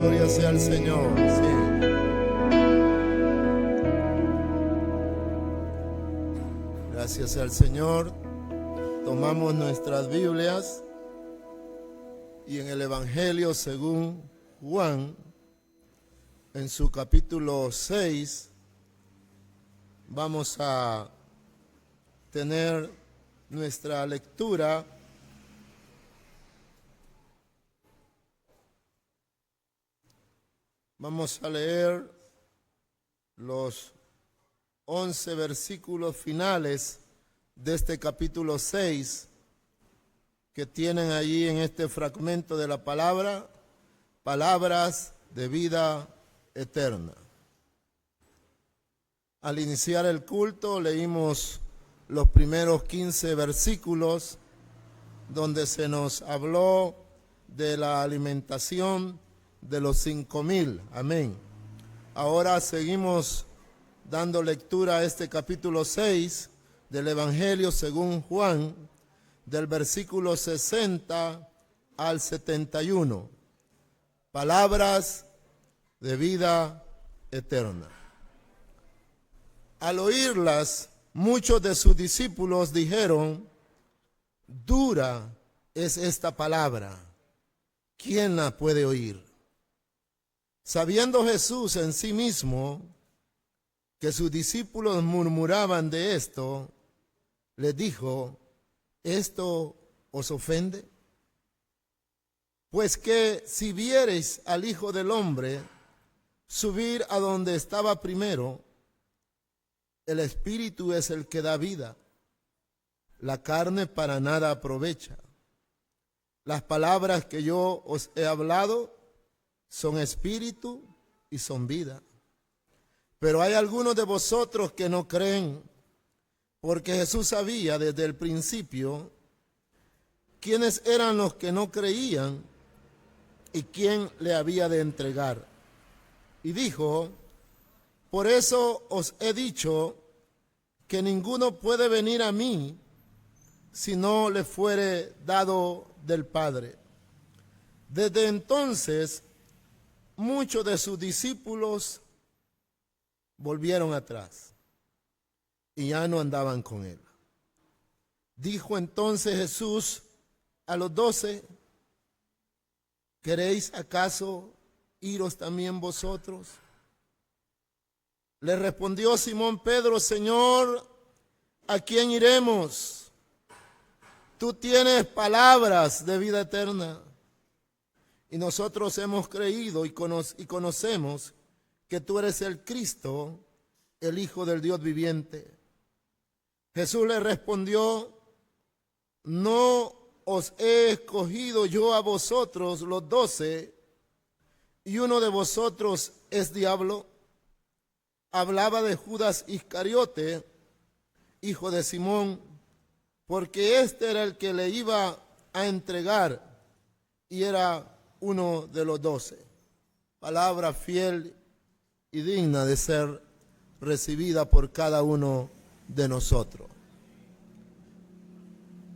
Gloria sea al Señor. Sí. Gracias al Señor. Tomamos nuestras Biblias y en el Evangelio según Juan, en su capítulo 6, vamos a tener nuestra lectura. Vamos a leer los 11 versículos finales de este capítulo 6 que tienen allí en este fragmento de la palabra, palabras de vida eterna. Al iniciar el culto leímos los primeros 15 versículos donde se nos habló de la alimentación de los 5,000. Amén. Ahora seguimos dando lectura a este capítulo 6 del Evangelio según Juan, del versículo 60 al 71. Palabras de vida eterna. Al oírlas, muchos de sus discípulos dijeron: dura es esta palabra, ¿quién la puede oír? Sabiendo Jesús en sí mismo que sus discípulos murmuraban de esto, les dijo: ¿esto os ofende? Pues que si viereis al Hijo del Hombre subir a donde estaba primero, el Espíritu es el que da vida, la carne para nada aprovecha. Las palabras que yo os he hablado son espíritu y son vida. Pero hay algunos de vosotros que no creen, porque Jesús sabía desde el principio quiénes eran los que no creían y quién le había de entregar. Y dijo: por eso os he dicho que ninguno puede venir a mí si no le fuere dado del Padre. Desde entonces, muchos de sus discípulos volvieron atrás y ya no andaban con él. Dijo entonces Jesús a los 12: ¿queréis acaso iros también vosotros? Le respondió Simón Pedro: Señor, ¿a quién iremos? Tú tienes palabras de vida eterna. Y nosotros hemos creído y conocemos que tú eres el Cristo, el Hijo del Dios viviente. Jesús le respondió: ¿no os he escogido yo a vosotros los 12 y uno de vosotros es diablo? Hablaba de Judas Iscariote, hijo de Simón, porque este era el que le iba a entregar y era uno de los 12. Palabra fiel y digna de ser recibida por cada uno de nosotros.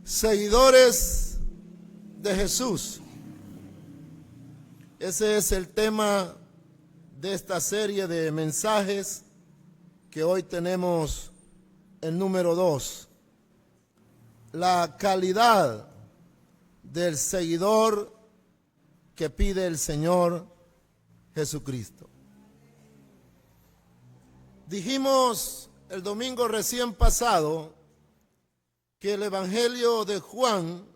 Seguidores de Jesús. Ese es el tema de esta serie de mensajes que hoy tenemos el número 2. La calidad del seguidor que pide el Señor Jesucristo. Dijimos el domingo recién pasado que el Evangelio de Juan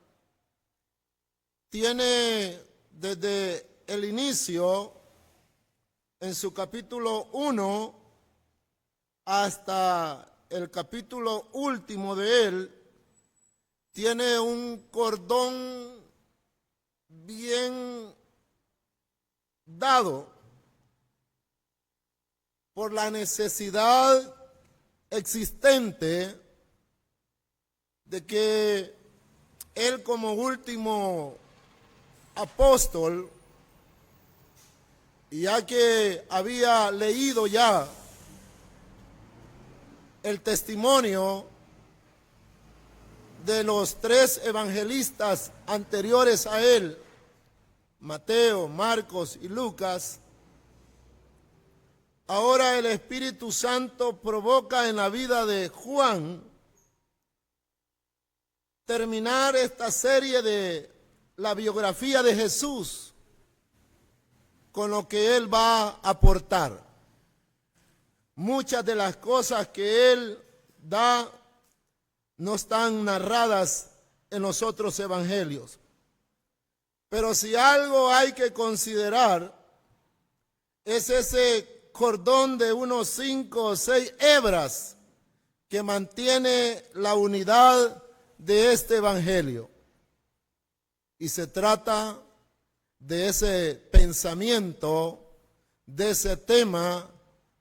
tiene desde el inicio, en su capítulo 1, hasta el capítulo último de él, tiene un cordón bien dado por la necesidad existente de que él, como último apóstol, ya que había leído ya el testimonio de los 3 evangelistas anteriores a él, Mateo, Marcos y Lucas, ahora el Espíritu Santo provoca en la vida de Juan terminar esta serie de la biografía de Jesús con lo que él va a aportar. Muchas de las cosas que él da no están narradas en los otros evangelios. Pero si algo hay que considerar es ese cordón de unos 5 o 6 hebras que mantiene la unidad de este evangelio. Y se trata de ese pensamiento, de ese tema,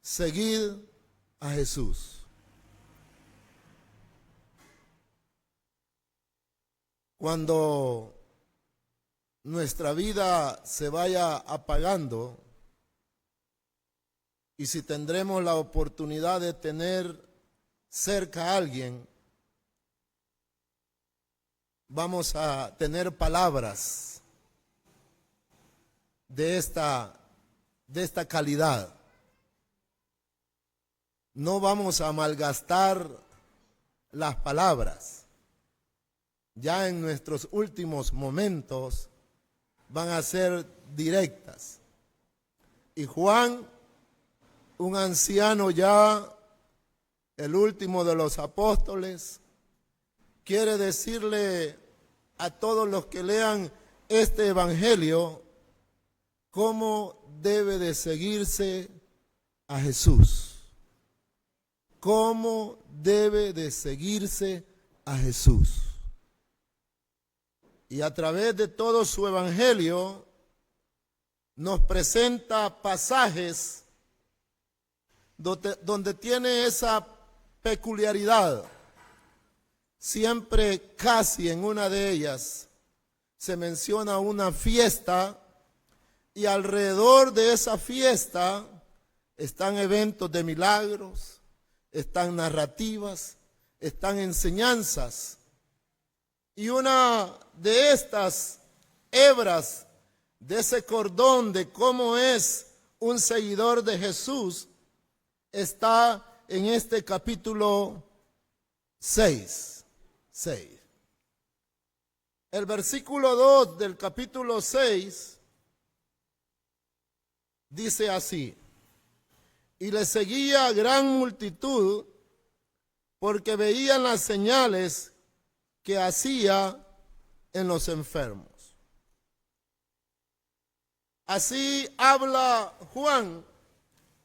seguir a Jesús. Cuando nuestra vida se vaya apagando y si tendremos la oportunidad de tener cerca a alguien, vamos a tener palabras de esta calidad. No vamos a malgastar las palabras. Ya en nuestros últimos momentos van a ser directas. Y Juan, un anciano ya, el último de los apóstoles, quiere decirle a todos los que lean este evangelio cómo debe de seguirse a Jesús. Cómo debe de seguirse a Jesús. Y a través de todo su evangelio nos presenta pasajes donde tiene esa peculiaridad. Siempre, casi en una de ellas, se menciona una fiesta y alrededor de esa fiesta están eventos de milagros, están narrativas, están enseñanzas. Y una de estas hebras, de ese cordón de cómo es un seguidor de Jesús, está en este capítulo 6. El versículo 2 del capítulo 6 dice así: y le seguía gran multitud porque veían las señales que hacía en los enfermos. Así habla Juan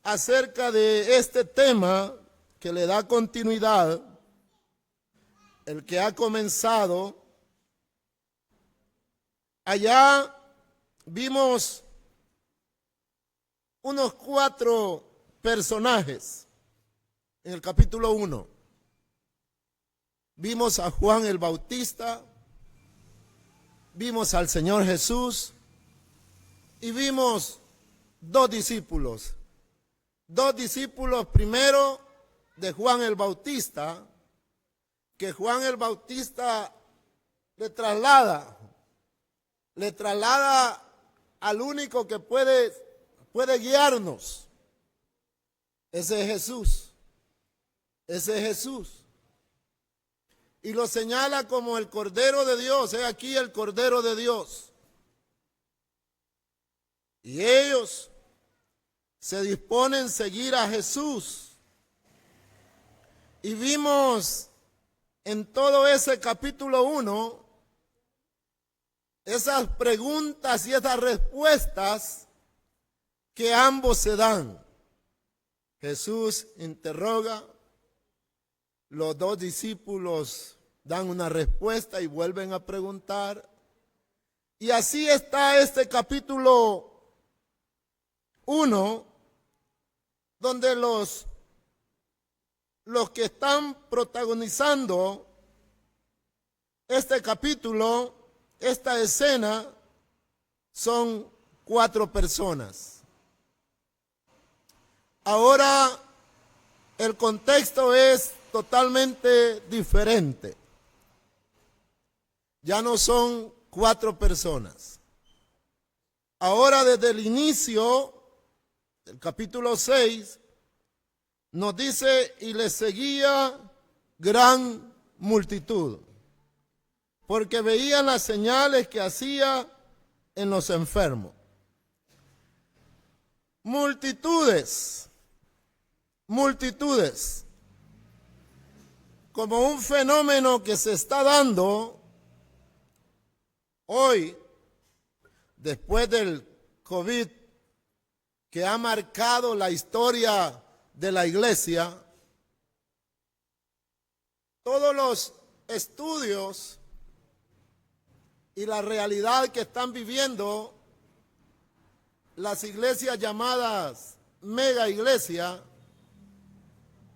acerca de este tema que le da continuidad, el que ha comenzado. Allá vimos unos 4 personajes en el capítulo 1. Vimos a Juan el Bautista, vimos al Señor Jesús y vimos 2 discípulos. 2 discípulos primero de Juan el Bautista, que Juan el Bautista le traslada al único que puede guiarnos. Ese es Jesús. Ese es Jesús. Y lo señala como el Cordero de Dios. He aquí el Cordero de Dios. Y ellos se disponen a seguir a Jesús. Y vimos en todo ese capítulo 1 esas preguntas y esas respuestas que ambos se dan. Jesús interroga, los 2 discípulos dan una respuesta y vuelven a preguntar. Y así está este capítulo 1, donde los que están protagonizando este capítulo, esta escena, son 4 personas. Ahora el contexto es totalmente diferente. Ya no son 4 personas. Ahora desde el inicio del capítulo 6 nos dice, y le seguía gran multitud, porque veían las señales que hacía en los enfermos. Multitudes, multitudes, como un fenómeno que se está dando hoy, después del COVID, que ha marcado la historia de la iglesia. Todos los estudios y la realidad que están viviendo las iglesias llamadas mega iglesia,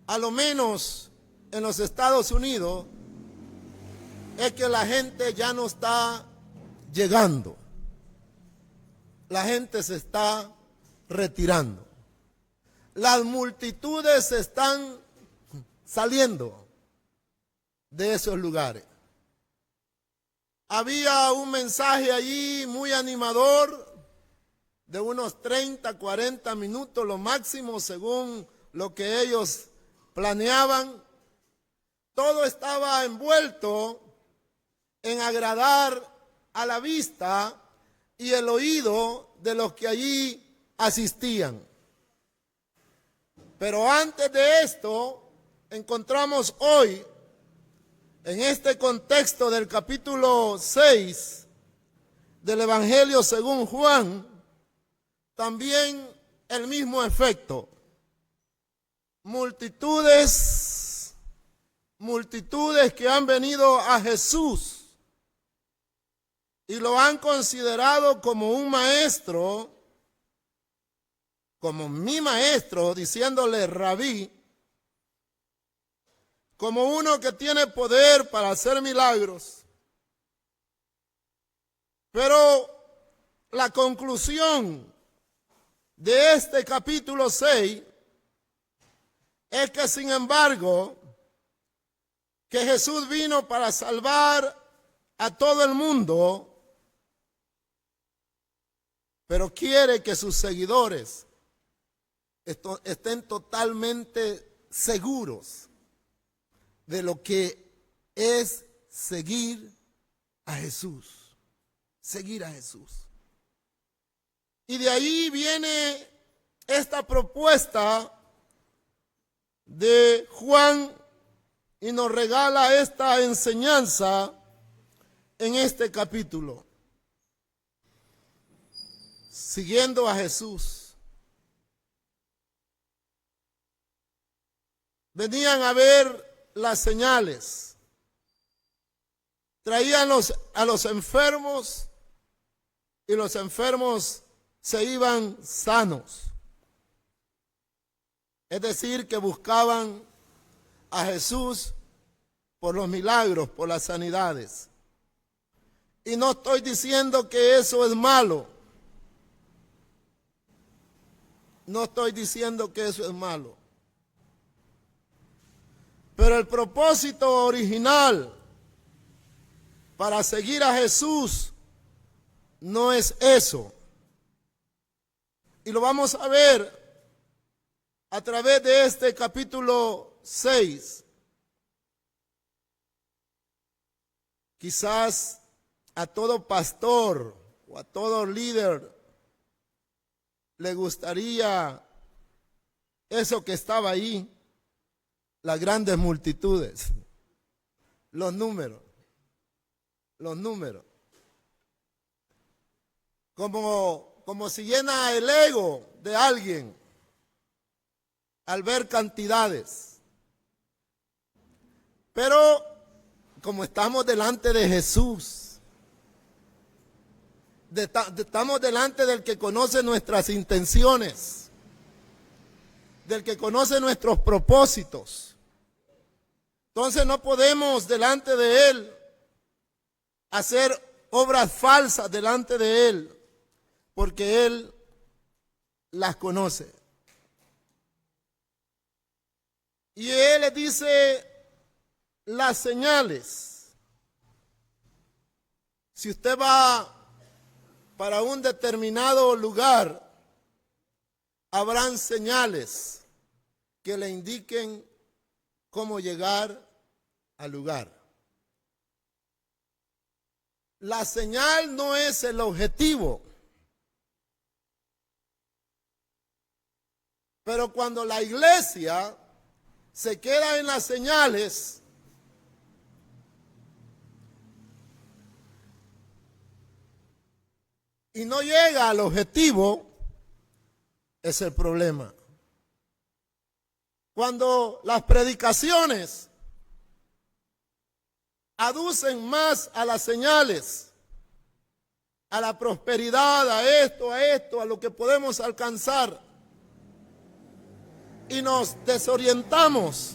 a lo menos en los Estados Unidos, es que la gente ya no está llegando. La gente se está retirando. Las multitudes están saliendo de esos lugares. Había un mensaje allí muy animador de unos 30, 40 minutos, lo máximo según lo que ellos planeaban. Todo estaba envuelto en agradar a la vista y el oído de los que allí asistían. Pero antes de esto, encontramos hoy, en este contexto del capítulo 6 del Evangelio según Juan, también el mismo efecto. Multitudes que han venido a Jesús y lo han considerado como un maestro, como mi maestro, diciéndole rabí, como uno que tiene poder para hacer milagros. Pero la conclusión de este capítulo 6 es que, sin embargo, que Jesús vino para salvar a todo el mundo, pero quiere que sus seguidores estén totalmente seguros de lo que es seguir a Jesús. Seguir a Jesús. Y de ahí viene esta propuesta de Juan y nos regala esta enseñanza en este capítulo. Siguiendo a Jesús. Venían a ver las señales. Traían a los enfermos y los enfermos se iban sanos. Es decir, que buscaban a Jesús por los milagros, por las sanidades. Y no estoy diciendo que eso es malo. No estoy diciendo que eso es malo. Pero el propósito original para seguir a Jesús no es eso. Y lo vamos a ver a través de este capítulo 6. Quizás a todo pastor o a todo líder le gustaría eso que estaba ahí, las grandes multitudes, los números. Como si llena el ego de alguien al ver cantidades. Pero como estamos delante de Jesús, estamos delante del que conoce nuestras intenciones, del que conoce nuestros propósitos. Entonces no podemos delante de Él hacer obras falsas delante de Él, porque Él las conoce. Y Él le dice las señales. Si usted va para un determinado lugar, habrán señales que le indiquen cómo llegar al lugar. La señal no es el objetivo. Pero cuando la iglesia se queda en las señales, y no llega al objetivo, es el problema. Cuando las predicaciones aducen más a las señales, a la prosperidad, a esto, a lo que podemos alcanzar, y nos desorientamos,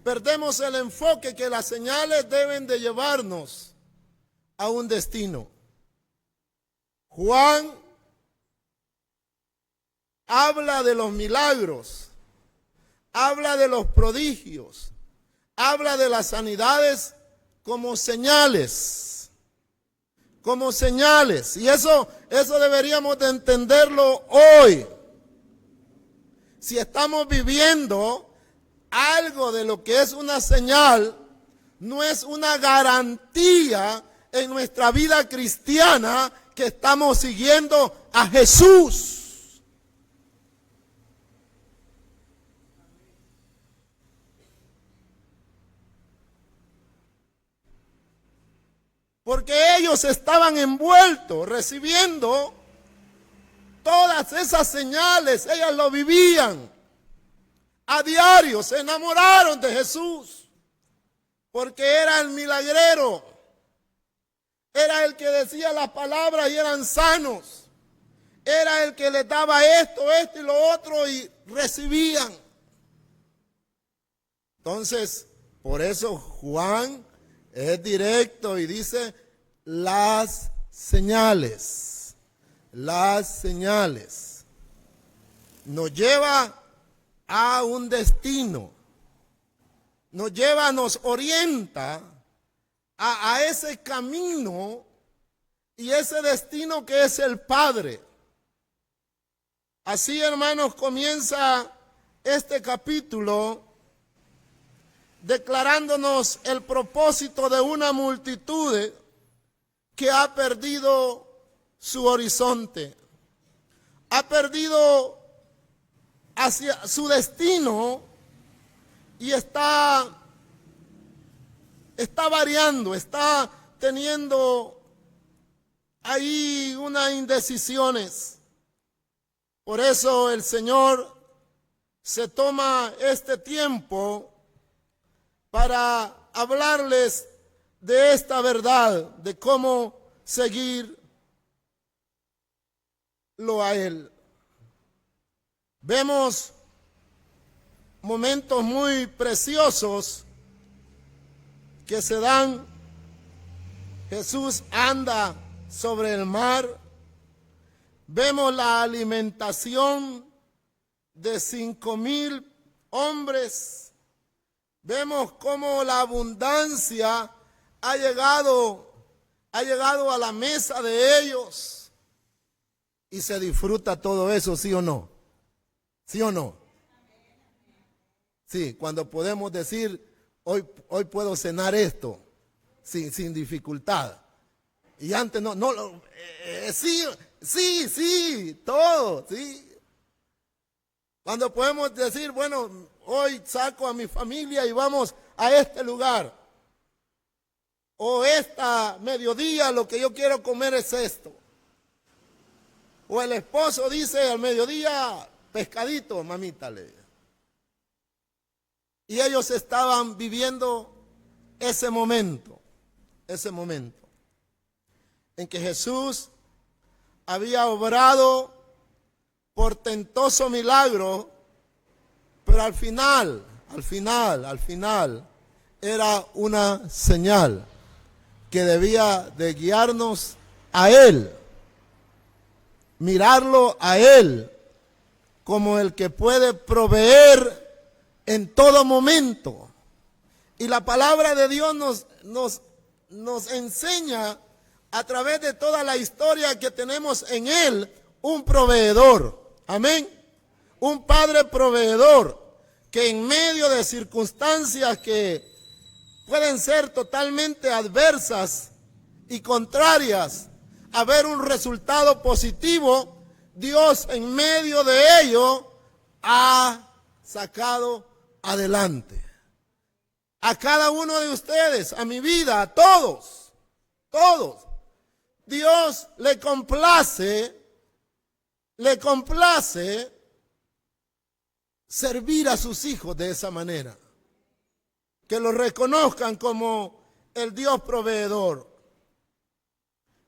perdemos el enfoque que las señales deben de llevarnos a un destino. Juan habla de los milagros, habla de los prodigios, habla de las sanidades como señales, y eso deberíamos de entenderlo hoy. Si estamos viviendo algo de lo que es una señal, no es una garantía en nuestra vida cristiana que estamos siguiendo a Jesús. Porque ellos estaban envueltos, recibiendo todas esas señales, ellas lo vivían a diario, se enamoraron de Jesús, porque era el milagrero, era el que decía las palabras y eran sanos, era el que les daba esto y lo otro y recibían. Entonces, por eso Juan es directo y dice las señales. Las señales nos lleva a un destino, nos orienta a ese camino y ese destino que es el Padre. Así, hermanos, comienza este capítulo declarándonos el propósito de una multitud que ha perdido su horizonte, ha perdido hacia su destino y está variando, está teniendo ahí unas indecisiones. Por eso el Señor se toma este tiempo para hablarles de esta verdad, de cómo seguirlo a Él. Vemos momentos muy preciosos que se dan. Jesús anda sobre el mar. Vemos la alimentación de 5,000 hombres. Vemos cómo la abundancia ha llegado a la mesa de ellos. Y se disfruta todo eso, ¿sí o no? ¿Sí o no? Sí, cuando podemos decir, hoy puedo cenar esto, sin dificultad. Y antes sí, todo, sí. Cuando podemos decir, bueno, hoy saco a mi familia y vamos a este lugar. O esta mediodía lo que yo quiero comer es esto. O el esposo dice al mediodía, pescadito, mamita, le dice. Y ellos estaban viviendo ese momento en que Jesús había obrado portentoso milagro, pero al final era una señal que debía de guiarnos a Él, mirarlo a Él como el que puede proveer en todo momento. Y la palabra de Dios nos enseña a través de toda la historia que tenemos en Él, un proveedor. Amén. Un Padre proveedor que en medio de circunstancias que pueden ser totalmente adversas y contrarias a ver un resultado positivo, Dios en medio de ello ha sacado adelante. A cada uno de ustedes, a mi vida, a todos, Dios le complace servir a sus hijos de esa manera. Que lo reconozcan como el Dios proveedor.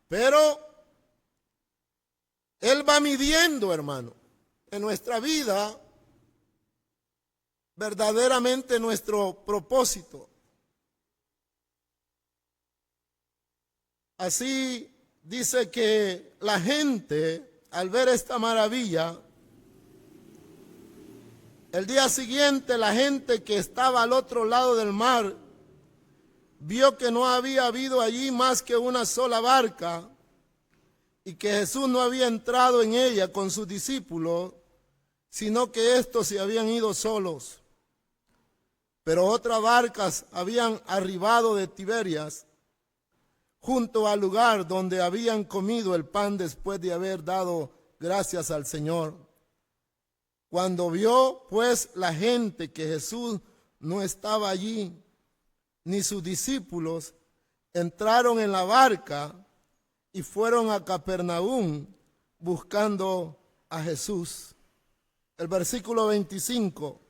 Pero Él va midiendo, hermano, en nuestra vida verdaderamente nuestro propósito. Así dice que la gente, al ver esta maravilla, el día siguiente la gente que estaba al otro lado del mar vio que no había habido allí más que una sola barca y que Jesús no había entrado en ella con sus discípulos, sino que estos se habían ido solos. Pero otras barcas habían arribado de Tiberias junto al lugar donde habían comido el pan después de haber dado gracias al Señor. Cuando vio pues la gente que Jesús no estaba allí, ni sus discípulos, entraron en la barca y fueron a Capernaum buscando a Jesús. El versículo 25.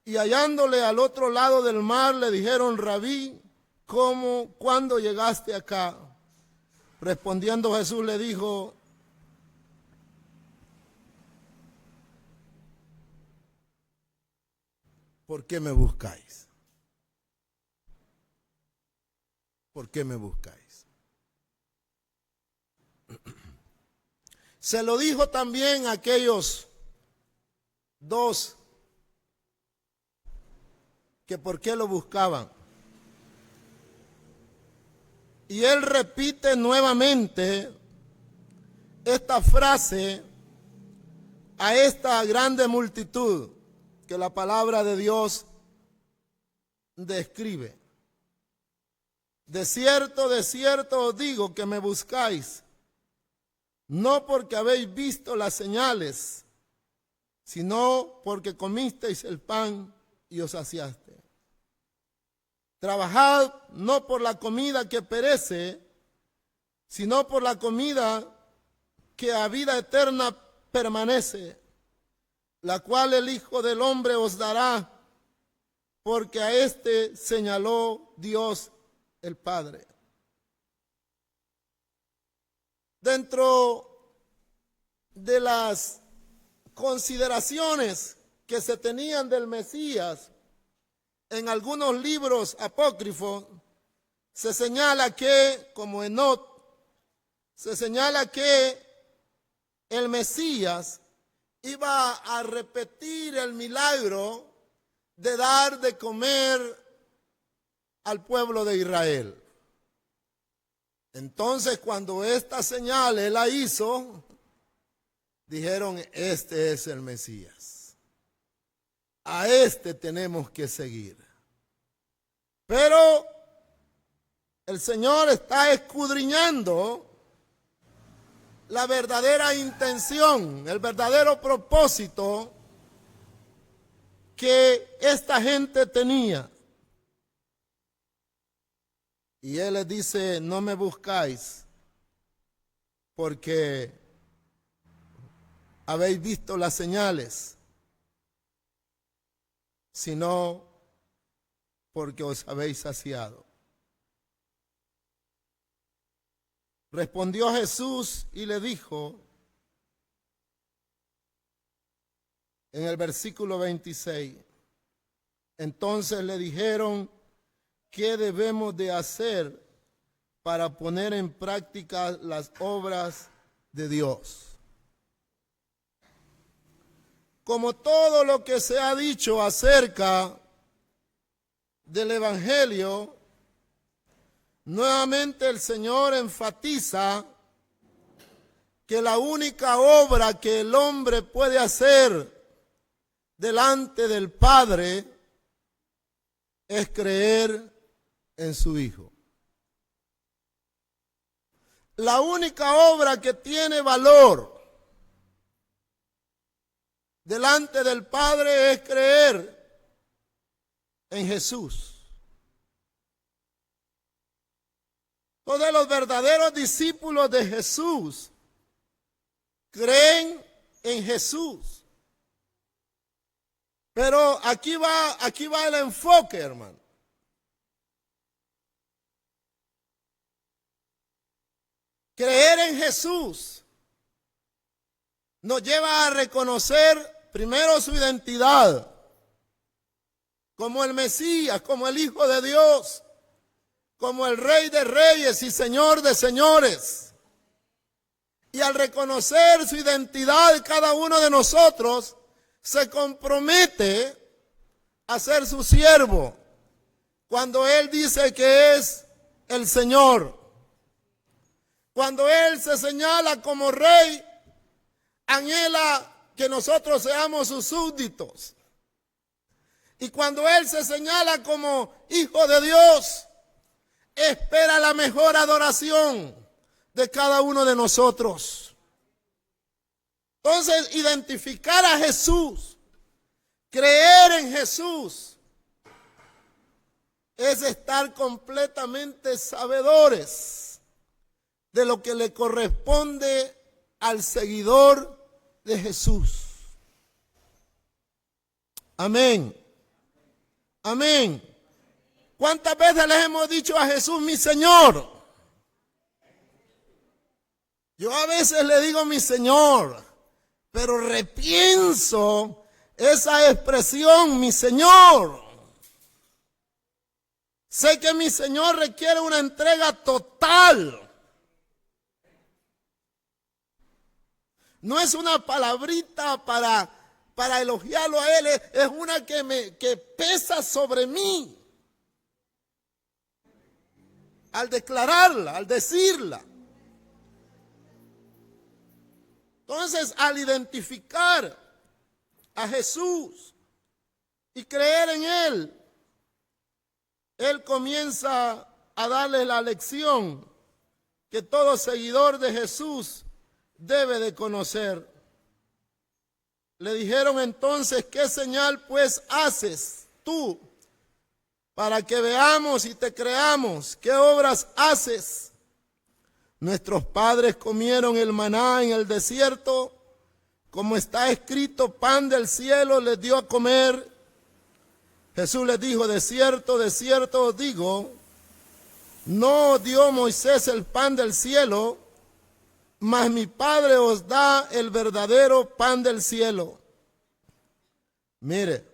Y hallándole al otro lado del mar, le dijeron: Rabí, ¿cuándo llegaste acá? Respondiendo Jesús le dijo: ¿por qué me buscáis? ¿Por qué me buscáis? Se lo dijo también a aquellos dos que por qué lo buscaban. Y él repite nuevamente esta frase a esta grande multitud que la palabra de Dios describe. De cierto os digo que me buscáis, no porque habéis visto las señales, sino porque comisteis el pan y os saciaste. Trabajad no por la comida que perece, sino por la comida que a vida eterna permanece, la cual el Hijo del Hombre os dará, porque a éste señaló Dios el Padre. Dentro de las consideraciones que se tenían del Mesías, en algunos libros apócrifos se señala que, como Enoc, se señala que el Mesías iba a repetir el milagro de dar de comer al pueblo de Israel. Entonces, cuando esta señal él la hizo, dijeron: este es el Mesías. A este tenemos que seguir. Pero el Señor está escudriñando la verdadera intención, el verdadero propósito que esta gente tenía. Y Él les dice: no me buscáis porque habéis visto las señales, sino porque os habéis saciado. Respondió Jesús y le dijo, en el versículo 26, entonces le dijeron: ¿qué debemos de hacer para poner en práctica las obras de Dios? Como todo lo que se ha dicho acerca del Evangelio, nuevamente el Señor enfatiza que la única obra que el hombre puede hacer delante del Padre es creer en su Hijo. La única obra que tiene valor delante del Padre es creer en Jesús. Todos los verdaderos discípulos de Jesús creen en Jesús. Pero aquí va el enfoque, hermano. Creer en Jesús nos lleva a reconocer primero su identidad como el Mesías, como el Hijo de Dios, como el Rey de Reyes y Señor de Señores. Y al reconocer su identidad, cada uno de nosotros se compromete a ser su siervo cuando Él dice que es el Señor. Cuando Él se señala como Rey, anhela que nosotros seamos sus súbditos. Y cuando Él se señala como Hijo de Dios, espera la mejor adoración de cada uno de nosotros. Entonces, identificar a Jesús, creer en Jesús, es estar completamente sabedores de lo que le corresponde al seguidor de Jesús. Amén. Amén. ¿Cuántas veces les hemos dicho a Jesús, mi Señor? Yo a veces le digo mi Señor, pero repienso esa expresión, mi Señor. Sé que mi Señor requiere una entrega total. No es una palabrita para elogiarlo a Él, es una que pesa sobre mí. Al declararla, al decirla. Entonces, al identificar a Jesús y creer en Él, Él comienza a darle la lección que todo seguidor de Jesús debe de conocer. Le dijeron entonces, ¿qué señal pues haces tú para que veamos y te creamos? ¿Qué obras haces? Nuestros padres comieron el maná en el desierto, como está escrito, pan del cielo les dio a comer. Jesús les dijo, de cierto os digo, no dio Moisés el pan del cielo, mas mi Padre os da el verdadero pan del cielo. Mire,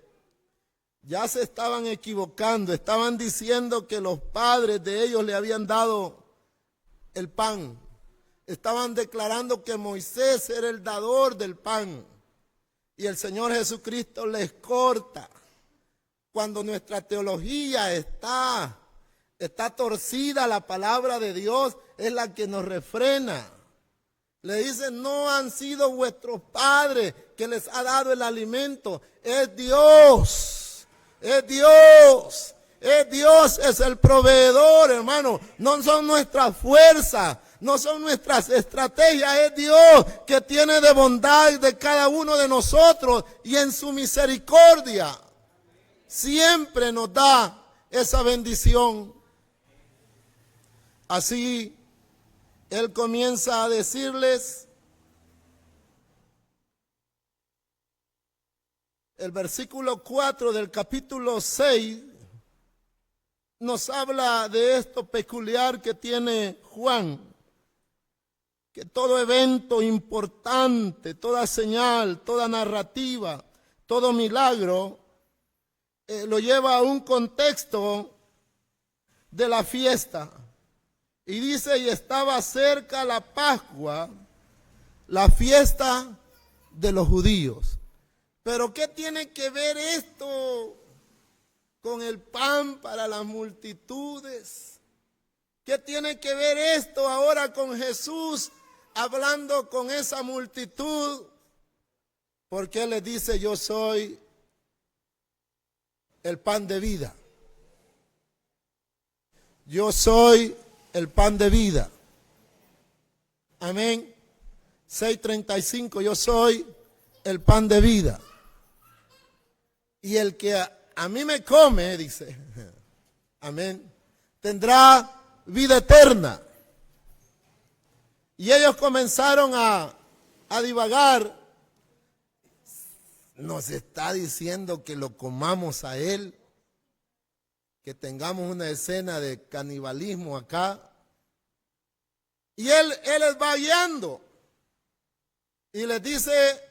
ya se estaban equivocando, estaban diciendo que los padres de ellos le habían dado el pan. Estaban declarando que Moisés era el dador del pan. Y el Señor Jesucristo les corta. Cuando nuestra teología está torcida, la palabra de Dios es la que nos refrena. Le dicen, no han sido vuestros padres que les ha dado el alimento. Es Dios. Es Dios. Es Dios, es el proveedor, hermano. No son nuestras fuerzas, no son nuestras estrategias. Es Dios que tiene de bondad de cada uno de nosotros y en su misericordia siempre nos da esa bendición. Así, Él comienza a decirles, el versículo 4 del capítulo 6, nos habla de esto peculiar que tiene Juan, que todo evento importante, toda señal, toda narrativa, todo milagro, lo lleva a un contexto de la fiesta. Y dice, y estaba cerca la Pascua, la fiesta de los judíos. Pero ¿qué tiene que ver esto con el pan para las multitudes? ¿Qué tiene que ver esto ahora con Jesús hablando con esa multitud? Porque Él les dice, yo soy el pan de vida. Yo soy el pan de vida. Amén. 6:35, yo soy el pan de vida. Y el que a mí me come, dice, amén, tendrá vida eterna. Y ellos comenzaron a divagar. Nos está diciendo que lo comamos a Él, que tengamos una escena de canibalismo acá. Y Él les va guiando y les dice,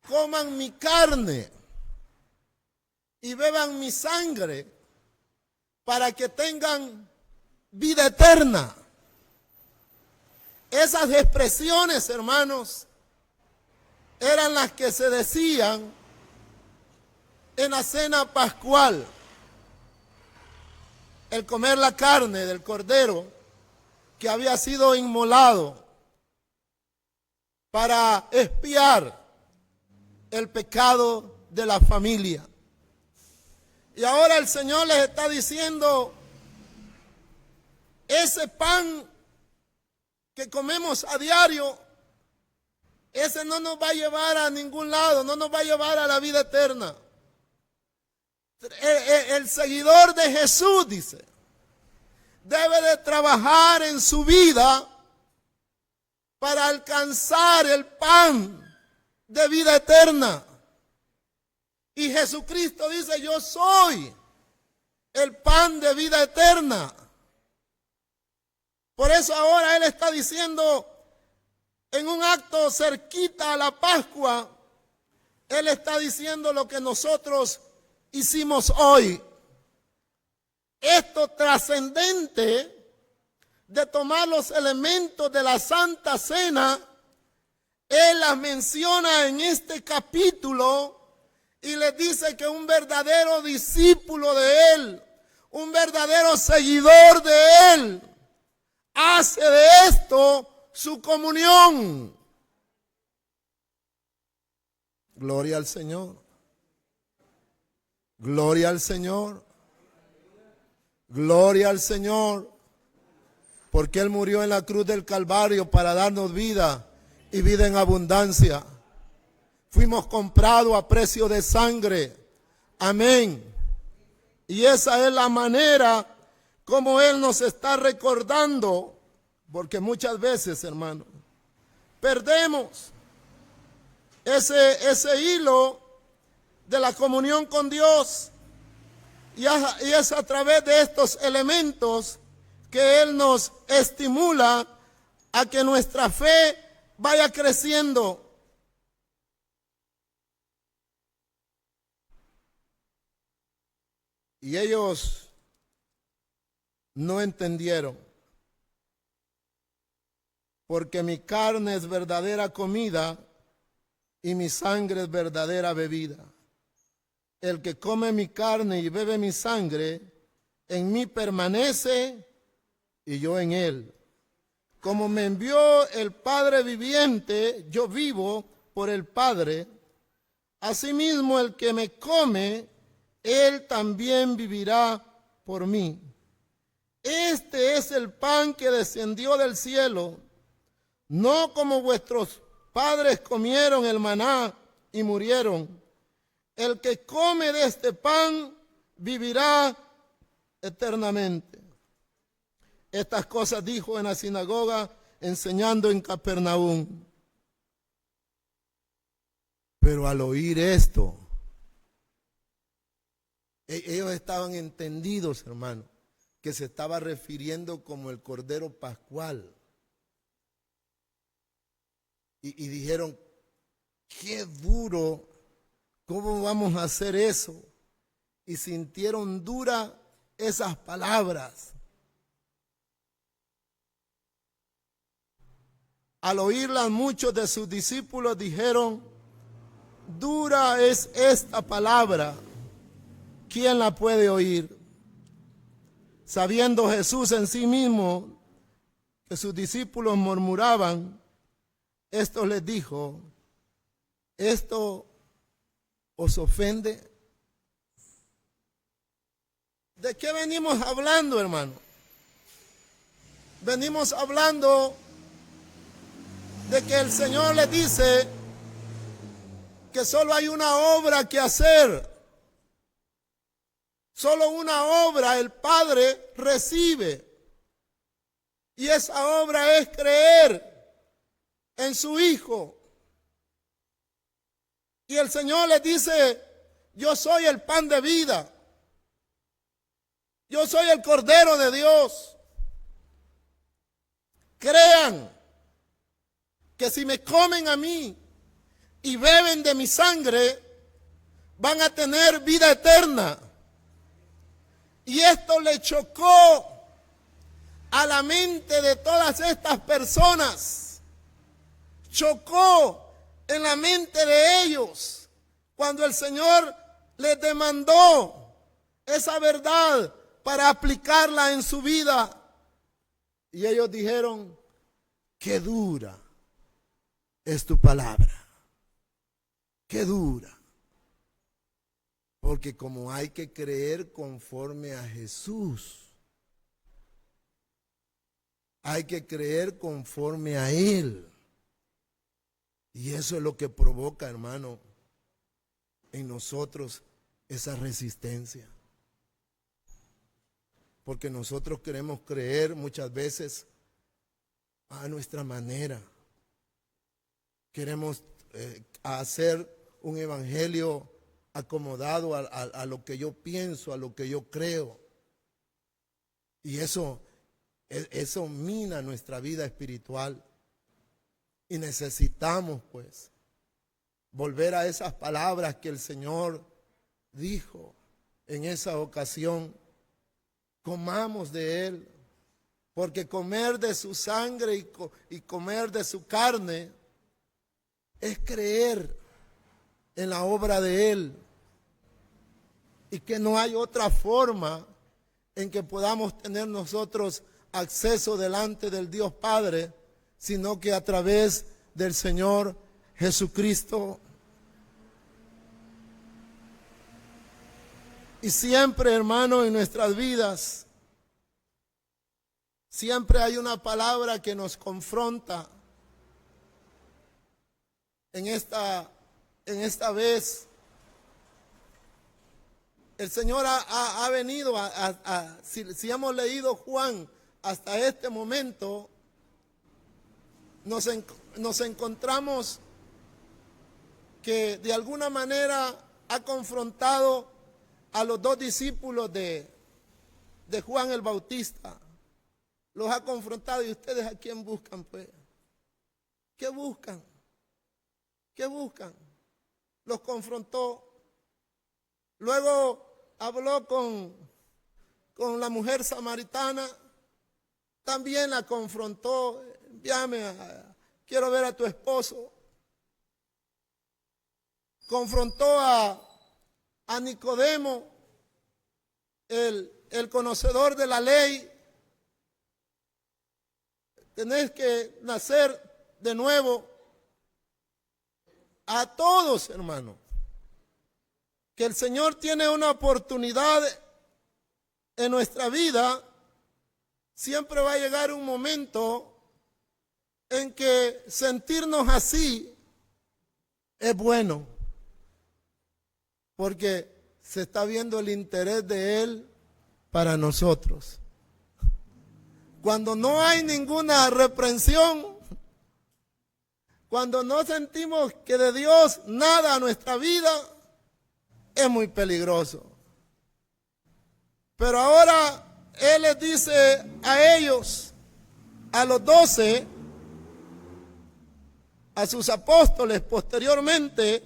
coman mi carne y beban mi sangre para que tengan vida eterna. Esas expresiones, hermanos, eran las que se decían en la cena pascual. El comer la carne del cordero que había sido inmolado para expiar el pecado de la familia. Y ahora el Señor les está diciendo, ese pan que comemos a diario, ese no nos va a llevar a ningún lado, no nos va a llevar a la vida eterna. El seguidor de Jesús, dice, debe de trabajar en su vida para alcanzar el pan de vida eterna. Y Jesucristo dice, yo soy el pan de vida eterna. Por eso ahora Él está diciendo, en un acto cerquita a la Pascua, Él está diciendo lo que nosotros hicimos hoy. Esto trascendente de tomar los elementos de la Santa Cena, Él las menciona en este capítulo y les dice que un verdadero discípulo de Él, un verdadero seguidor de Él, hace de esto su comunión. Gloria al Señor. Gloria al Señor. Gloria al Señor. Porque Él murió en la cruz del Calvario para darnos vida y vida en abundancia. Fuimos comprados a precio de sangre. Amén. Y esa es la manera como Él nos está recordando. Porque muchas veces, hermano, perdemos ese hilo de la comunión con Dios. Y es a través de estos elementos que Él nos estimula a que nuestra fe vaya creciendo. Y ellos no entendieron. Porque mi carne es verdadera comida y mi sangre es verdadera bebida. El que come mi carne y bebe mi sangre, en mí permanece y yo en él. Como me envió el Padre viviente, yo vivo por el Padre. Asimismo, el que me come, él también vivirá por mí. Este es el pan que descendió del cielo, no como vuestros padres comieron el maná y murieron. El que come de este pan vivirá eternamente. Estas cosas dijo en la sinagoga, enseñando en Capernaum. Pero al oír esto, ellos estaban entendidos, hermano, que se estaba refiriendo como el Cordero Pascual. Y dijeron, qué duro, ¿cómo vamos a hacer eso? Y sintieron dura esas palabras. Al oírlas, muchos de sus discípulos dijeron, dura es esta palabra, ¿quién la puede oír? Sabiendo Jesús en sí mismo que sus discípulos murmuraban, esto les dijo: ¿esto os ofende? ¿De qué venimos hablando, hermano? Venimos hablando de que el Señor les dice que solo hay una obra que hacer. Solo una obra el Padre recibe. Y esa obra es creer en su Hijo. Y el Señor les dice: yo soy el pan de vida. Yo soy el Cordero de Dios. Crean que si me comen a mí y beben de mi sangre, van a tener vida eterna. Y esto le chocó a la mente de todas estas personas. Chocó en la mente de ellos cuando el Señor les demandó esa verdad para aplicarla en su vida. Y ellos dijeron: qué dura es tu palabra, qué dura. Porque como hay que creer conforme a Jesús, hay que creer conforme a Él. Y eso es lo que provoca, hermano, en nosotros esa resistencia. Porque nosotros queremos creer muchas veces a nuestra manera. Queremos hacer un evangelio acomodado a lo que yo pienso, a lo que yo creo. Y eso mina nuestra vida espiritual. Y necesitamos, pues, volver a esas palabras que el Señor dijo en esa ocasión: comamos de Él, porque comer de su sangre y comer de su carne es creer en la obra de Él, y que no hay otra forma en que podamos tener nosotros acceso delante del Dios Padre, sino que a través del Señor Jesucristo. Y siempre, hermano, en nuestras vidas, siempre hay una palabra que nos confronta. En esta vez, el Señor ha venido si hemos leído Juan hasta este momento, nos encontramos que de alguna manera ha confrontado a los dos discípulos de Juan el Bautista. Los ha confrontado. ¿Y ustedes a quién buscan, pues? ¿Qué buscan? ¿Qué buscan? Los confrontó. Luego habló con la mujer samaritana. También la confrontó. Quiero ver a tu esposo. Confrontó a Nicodemo, el conocedor de la ley. Tenés que nacer de nuevo. A todos, hermano, que el Señor tiene una oportunidad en nuestra vida, siempre va a llegar un momento en que sentirnos así es bueno, porque se está viendo el interés de Él para nosotros. Cuando no hay ninguna reprensión, cuando no sentimos que de Dios nada a nuestra vida, es muy peligroso. Pero ahora Él les dice a ellos, a los 12, a sus apóstoles posteriormente,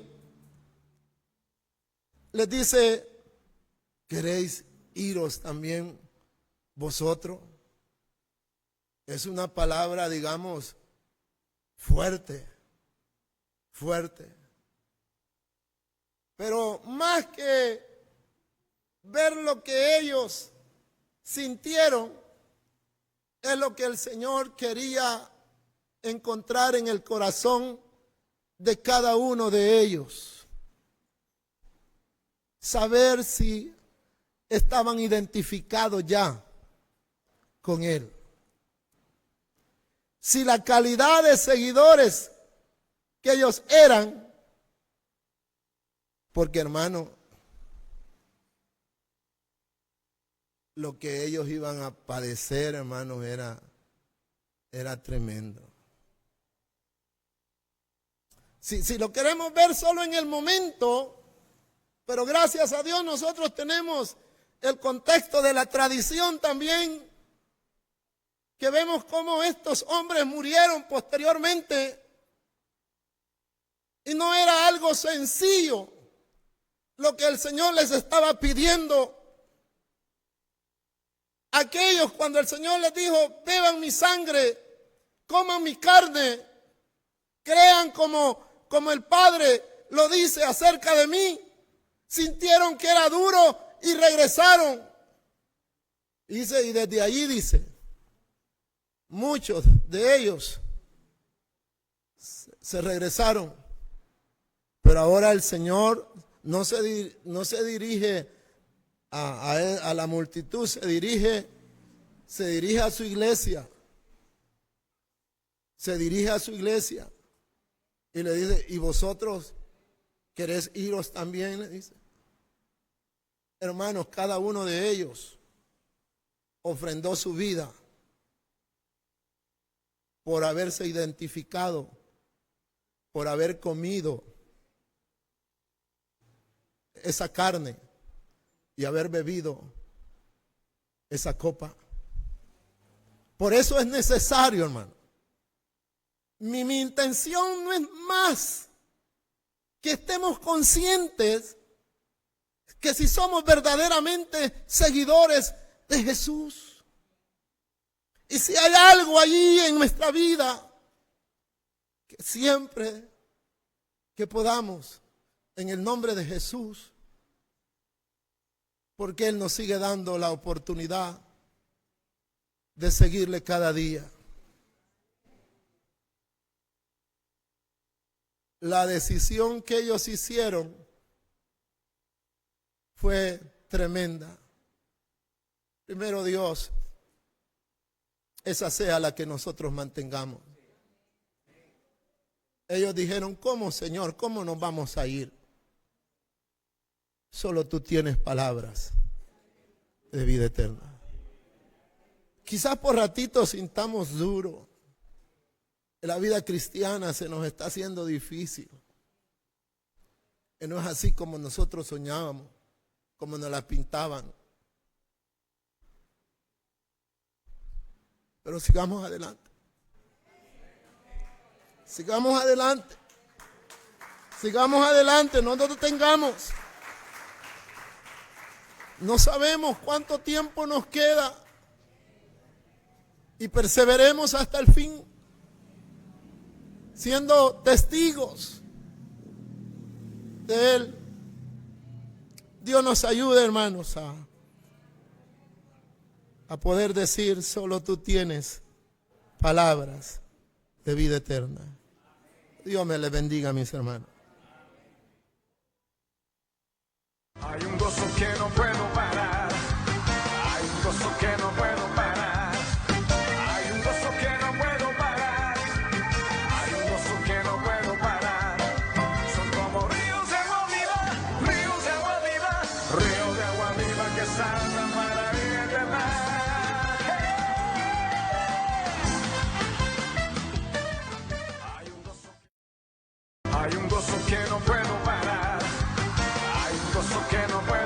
les dice: ¿queréis iros también vosotros? Es una palabra, digamos, fuerte. Pero más que ver lo que ellos sintieron es lo que el Señor quería encontrar en el corazón de cada uno de ellos. Saber si estaban identificados ya con Él. Si la calidad de seguidores que ellos eran, porque hermano, lo que ellos iban a padecer, hermano, era tremendo. Si lo queremos ver solo en el momento, pero gracias a Dios nosotros tenemos el contexto de la tradición también, que vemos cómo estos hombres murieron posteriormente. Y no era algo sencillo lo que el Señor les estaba pidiendo. Aquellos, cuando el Señor les dijo, beban mi sangre, coman mi carne, crean como el Padre lo dice acerca de mí, sintieron que era duro y regresaron. Dice, y desde allí dice, muchos de ellos se regresaron. Pero ahora el Señor no se dirige a la multitud, se dirige a su iglesia. Se dirige a su iglesia y le dice, ¿y vosotros queréis iros también? Le dice. Hermanos, cada uno de ellos ofrendó su vida por haberse identificado, por haber comido esa carne y haber bebido esa copa. Por eso es necesario, hermano. Mi intención no es más que estemos conscientes que si somos verdaderamente seguidores de Jesús, y si hay algo allí en nuestra vida, que siempre que podamos, en el nombre de Jesús, porque Él nos sigue dando la oportunidad de seguirle cada día. La decisión que ellos hicieron fue tremenda. Primero Dios, esa sea la que nosotros mantengamos. Ellos dijeron, ¿cómo, Señor? ¿Cómo nos vamos a ir? Solo tú tienes palabras de vida eterna. Quizás por ratitos sintamos duro. La vida cristiana se nos está haciendo difícil. Y no es así como nosotros soñábamos, como nos la pintaban. Pero sigamos adelante. Sigamos adelante. Sigamos adelante, no nos detengamos. No sabemos cuánto tiempo nos queda. Y perseveremos hasta el fin, siendo testigos de Él. Dios nos ayude, hermanos, a poder decir, solo tú tienes palabras de vida eterna. Dios me les bendiga, mis hermanos. Hay un gozo que no puedo parar. Hay un gozo que no puedo parar. Hay un gozo que no puedo parar. Hay un gozo que no puedo parar. Son como ríos de agua viva, ríos de agua viva, ríos de agua viva que saltan para vida eterna. Hay un gozo que no puedo parar. Hay un gozo que no puedo